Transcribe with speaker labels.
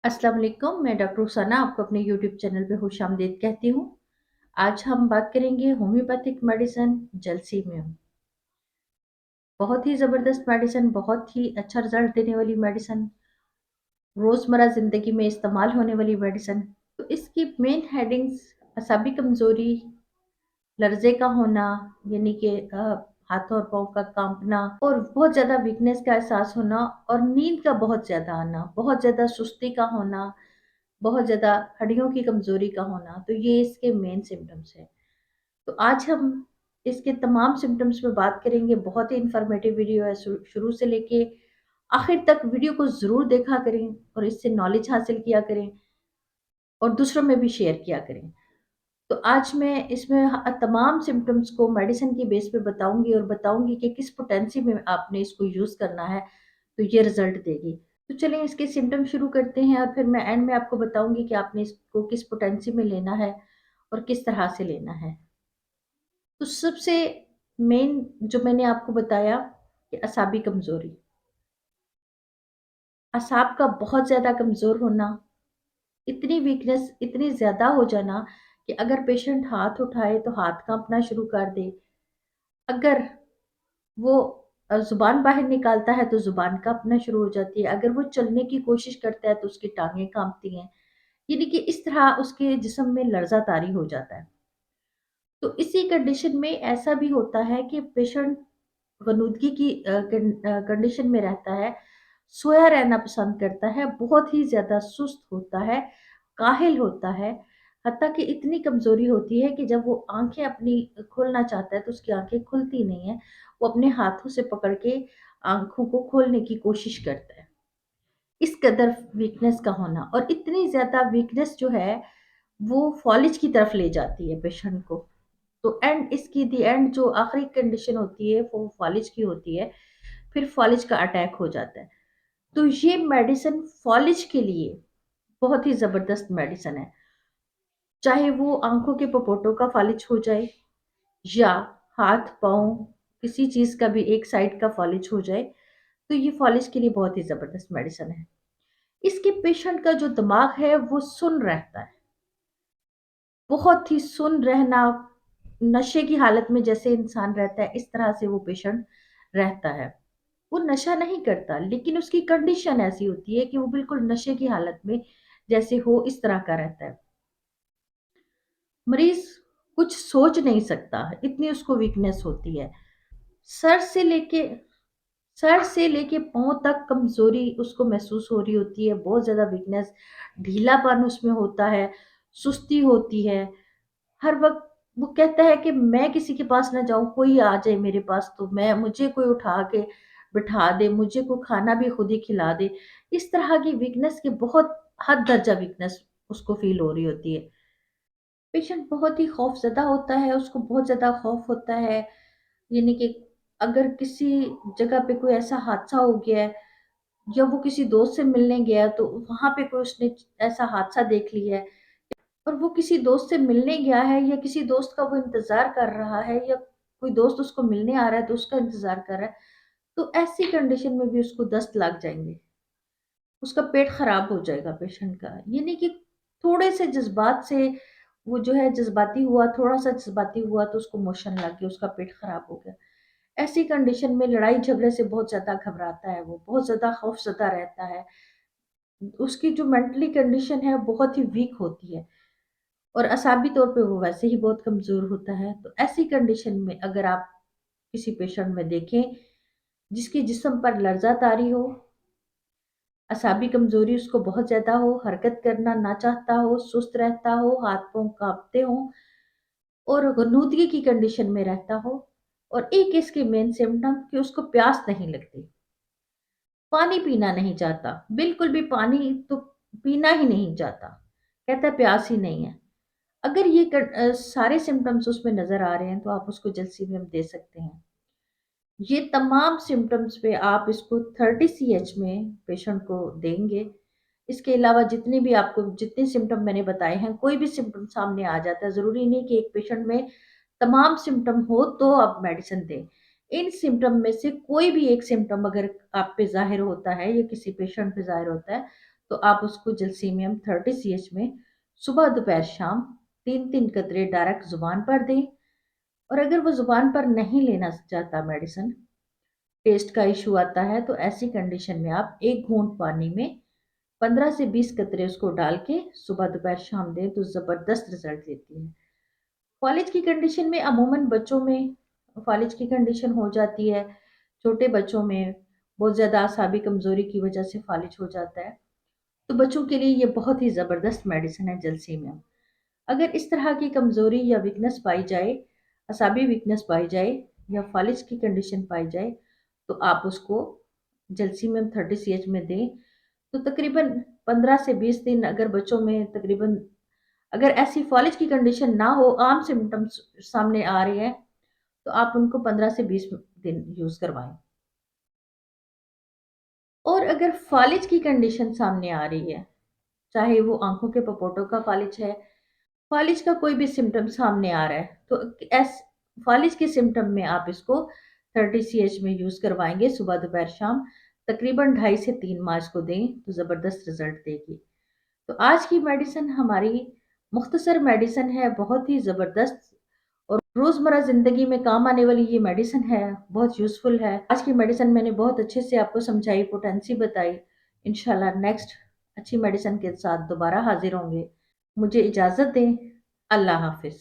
Speaker 1: अस्सलाम वालेकुम, मैं डॉक्टर रुखसाना आपको अपने यूट्यूब चैनल पे खुशामदीद कहती हूँ। आज हम बात करेंगे होम्योपैथिक मेडिसिन जलसीमियम। बहुत ही ज़बरदस्त मेडिसिन, बहुत ही अच्छा रिज़ल्ट देने वाली मेडिसिन, रोज़मर्रा ज़िंदगी में इस्तेमाल होने वाली मेडिसिन। तो इसकी मेन हेडिंग्स असाबी कमज़ोरी, लर्ज़े का होना यानी कि हाथों और पाँव का काँपना और बहुत ज़्यादा वीकनेस का एहसास होना और नींद का बहुत ज़्यादा आना, बहुत ज़्यादा सुस्ती का होना, बहुत ज़्यादा हड्डियों की कमज़ोरी का होना, तो ये इसके मेन सिम्पटम्स हैं। तो आज हम इसके तमाम सिम्पटम्स पे बात करेंगे, बहुत ही इन्फॉर्मेटिव वीडियो है, शुरू से लेके आखिर तक वीडियो को ज़रूर देखा करें और इससे नॉलेज हासिल किया करें और दूसरों में भी शेयर किया करें। तो आज मैं इसमें तमाम सिम्पटम्स को मेडिसिन की बेस पे बताऊँगी और बताऊँगी कि किस पोटेंसी में आपने इसको यूज़ करना है, तो ये रिज़ल्ट देगी। तो चलिए इसके सिम्पटम शुरू करते हैं और फिर मैं एंड में आपको बताऊँगी कि आपने इसको किस पोटेंसी में लेना है और किस तरह से लेना है। तो सबसे मेन जो मैंने आपको बताया कि असाबी कमज़ोरी, असाब का बहुत ज़्यादा कमज़ोर होना, इतनी वीकनेस इतनी ज़्यादा हो जाना कि अगर पेशेंट हाथ उठाए तो हाथ काँपना शुरू कर दे। अगर वो ज़ुबान बाहर निकालता है तो ज़ुबान काँपना शुरू हो जाती है। अगर वो चलने की कोशिश करता है तो उसकी टाँगें काँपती हैं। यानी कि इस तरह उसके जिस्म में लर्ज़ा तारी हो जाता है। तो इसी कंडीशन में ऐसा भी होता है कि पेशेंट ग़नूदगी की कंडीशन में रहता है, सोया रहना पसंद करता है, बहुत ही ज़्यादा सुस्त होता है, काहिल होता है, हत्ता कि इतनी कमज़ोरी होती है कि जब वो आँखें अपनी खोलना चाहता है तो उसकी आँखें खुलती नहीं हैं। वो अपने हाथों से पकड़ के आँखों को खोलने की कोशिश करता है। इस कदर वीकनेस का होना और इतनी ज़्यादा वीकनेस जो है, वो फ़ॉलिज की तरफ ले जाती है पेशेंट को। तो इसकी दी एंड जो आखिरी कंडीशन होती है वो फ़ॉलिज की होती है, फिर फ़ॉलिज का अटैक हो जाता है। तो ये मेडिसिन फ़ॉलिज के लिए बहुत ही ज़बरदस्त मेडिसिन है। चाहे वो आँखों के पपोटों का फ़ालिज हो जाए या हाथ-पाँव किसी चीज़ का भी एक साइड का फ़ालिज हो जाए, तो ये फ़ॉलिज के लिए बहुत ही ज़बरदस्त मेडिसिन है। इसके पेशेंट का जो दिमाग है वो सुन्न रहता है, बहुत ही सुन्न रहना, नशे की हालत में जैसे इंसान रहता है इस तरह से वो पेशेंट रहता है। वो नशा नहीं करता लेकिन उसकी कंडीशन ऐसी होती है कि वो बिल्कुल नशे की हालत में जैसे हो इस तरह का रहता है। मरीज़ कुछ सोच नहीं सकता, इतनी उसको वीकनेस होती है। सर से लेके सर से लेके पाँव तक कमज़ोरी उसको महसूस हो रही होती है, बहुत ज़्यादा वीकनेस, ढीलापन उसमें होता है, सुस्ती होती है। हर वक़्त वो कहता है कि मैं किसी के पास ना जाऊँ, कोई आ जाए मेरे पास तो मैं मुझे कोई उठा के बिठा दे, मुझे कोई खाना भी खुद ही खिला दे। इस तरह की वीकनेस की बहुत हद दर्जा वीकनेस उसको फ़ील हो रही होती है। पेशेंट बहुत ही खौफ़ज़दा होता है, उसको बहुत ज़्यादा खौफ़ होता है, यानी कि अगर किसी जगह पे कोई ऐसा हादसा हो गया है या वो किसी दोस्त से मिलने गया तो वहाँ पे कोई उसने ऐसा हादसा देख लिया है और वो किसी दोस्त से मिलने गया है या किसी दोस्त का वो इंतज़ार कर रहा है या कोई दोस्त उसको मिलने आ रहा है तो उसका इंतज़ार कर रहा है, तो ऐसी कंडीशन में भी उसको दस्त लग जाएँगे। उसका पेट खराब हो जाएगा पेशेंट का। यानी कि थोड़े से जज़्बात से वो जो है जज़्बाती हुआ, थोड़ा-सा जज़्बाती हुआ तो उसको मोशन लग गया, उसका पेट खराब हो गया। ऐसी कंडीशन में लड़ाई झगड़े से बहुत ज़्यादा घबराता है वो, बहुत ज़्यादा खौफ़ज़दा रहता है। उसकी जो मेंटली कंडीशन है बहुत ही वीक होती है और असाबी तौर पे वो वैसे ही बहुत कमज़ोर होता है। तो ऐसी कंडीशन में अगर आप किसी पेशेंट में देखें जिसके जिस्म पर लर्ज़ा तारी हो, असाबी कमज़ोरी उसको बहुत ज़्यादा हो, हरकत करना ना चाहता हो, सुस्त रहता हो, हाथ-पाँव काँपते हों और गनुदगी की कंडीशन में रहता हो और एक इसके मेन सिम्पटम कि उसको प्यास नहीं लगती, पानी पीना नहीं चाहता, बिल्कुल भी पानी तो पीना ही नहीं चाहता, कहता है प्यास ही नहीं है। अगर ये सारे सिम्पटम्स उसमें नज़र आ रहे हैं तो आप उसको जलसीमियम दे सकते हैं। ये तमाम सिम्पटम्स पे आप इसको 30 सीएच में पेशेंट को देंगे। इसके अलावा जितने भी आपको जितने सिम्पटम मैंने बताए हैं, कोई भी सिम्पटम सामने आ जाता है, ज़रूरी नहीं कि एक पेशेंट में तमाम सिम्पटम हो तो आप मेडिसिन दें। इन सिम्पटम में से कोई भी एक सिम्पटम अगर आप पे ज़ाहिर होता है या किसी पेशेंट पे ज़ाहिर होता है, तो आप उसको जलसीमियम 30 CH में सुबह दोपहर शाम 3-3 कतरे डायरेक्ट जुबान पर दें। और अगर वो जुबान पर नहीं लेना चाहता मेडिसिन, टेस्ट का इशू आता है, तो ऐसी कंडीशन में आप 1 घूंट पानी में 15 से 20 कतरे उसको डाल के सुबह दोपहर शाम दें तो ज़बरदस्त रिजल्ट देती है। फॉलिज की कंडीशन में अमूमन बच्चों में फॉलिज की कंडीशन हो जाती है, छोटे बच्चों में बहुत ज़्यादा आसाबी कमज़ोरी की वजह से फॉलिज हो जाता है। तो बच्चों के लिए ये बहुत ही ज़बरदस्त मेडिसिन है जलसीमियम। अगर इस तरह की कमज़ोरी या वीकनेस पाई जाए, असाबी वीकनेस पाई जाए या फॉलिज की कंडीशन पाई जाए, तो आप उसको जलसीमियम 30 CH में दें। तो तकरीबन 15 से 20 दिन, अगर बच्चों में तकरीबन अगर ऐसी फॉलिज की कंडीशन ना हो, आम सिम्टम्स सामने आ रहे हैं, तो आप उनको 15 से 20 दिन यूज़ करवाएं। और अगर फालिज की कंडीशन सामने आ रही है, चाहे वो आंखों के पपोटों का फालिज है, फालिज का कोई भी सिम्टम सामने आ रहा है, तो एस फालिज के सिम्टम में आप इसको 30 CH में यूज़ करवाएंगे सुबह दोपहर शाम, तकरीबन 2.5 से 3 माह को दें तो ज़बरदस्त रिजल्ट देगी। तो आज की मेडिसिन हमारी मुख्तसर मेडिसिन है, बहुत ही ज़बरदस्त और रोज़मर्रा ज़िंदगी में काम आने वाली ये मेडिसिन है, बहुत यूज़फुल है। आज की मेडिसिन मैंने बहुत अच्छे से आपको समझाई, पोटेंसी बताई। इंशाल्लाह नेक्स्ट अच्छी मेडिसिन के साथ दोबारा हाजिर होंगे। मुझे इजाज़त दें। अल्लाह हाफिज़।